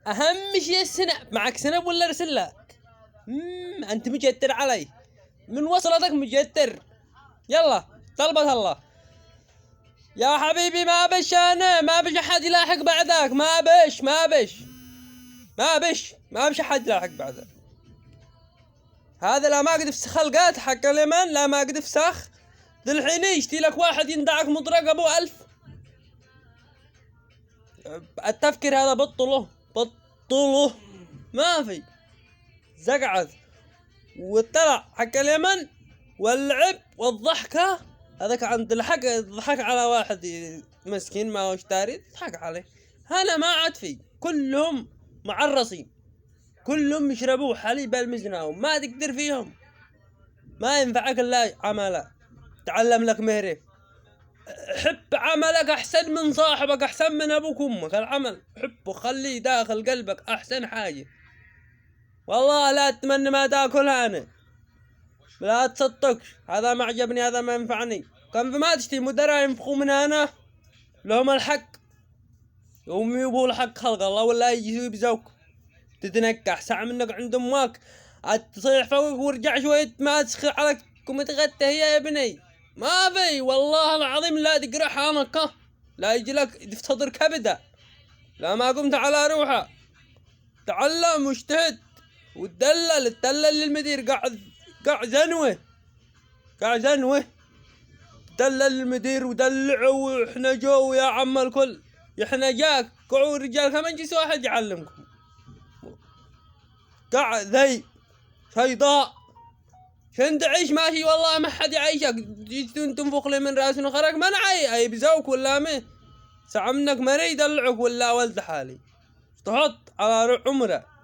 اهم شيء السناب. معك سناب ولا ارسل لك؟ انت مجتر علي من وصلتك مجتر. يلا طلبت الله يا حبيبي. ما بش انا، ما بش احد يلاحق بعدك. ما بش احد يلاحق بعدك. هذا لا ما قد فسخ خلقات حق اليمن، لا ما قد فسخ. ذي الحين يشتي لك واحد يندعك مطرق ابو 1000. التفكير هذا بطله ما في. زقعت وطلع حق اليمن واللعب والضحكة. هذاك عند ضحك على واحد مسكين ما هوش داري، ضحك عليه. هنا ما عاد في، كلهم معرصين، كلهم يشربوا حليب المزناوم، ما تقدر فيهم. ما ينفعك الا عمله. تعلم لك مهره. حب عملك احسن من صاحبك، احسن من ابوك وامك. العمل حبه خليه داخل قلبك احسن حاجة. والله لا اتمنى ما تاكلها انا، لا تصدقش. هذا ما عجبني، هذا ما ينفعني. كان في ما تشتي مدراء ينفخوا من هنا لهم الحق، يوم يبوا الحق خلق الله ولا يجي يبزوك تتنكح ساعة منك عند امك. تصيح فوق ورجع شوية ما تسخي عليك ومتغتى هي يا ابني. ما في والله العظيم لا تقرا حامك، لا يجي لك تفتضر كبده. لا ما قمت على روحه. تعلم واجتهد وتدلل للمدير. قاعد زنوه دلل المدير ودلعه. واحنا جو يا عم الكل، احنا جاك قعوا رجال كمان جيس واحد يعلمكم. قاعد ذي شيطاء شن تعيش ماشي والله ما حد يعيشك. جيتون تنفخ لي من راسنا خرج ما نعي بزوك ولا مه ساعة منك ما يدلعك ولا ولد حالي تحط على عمره.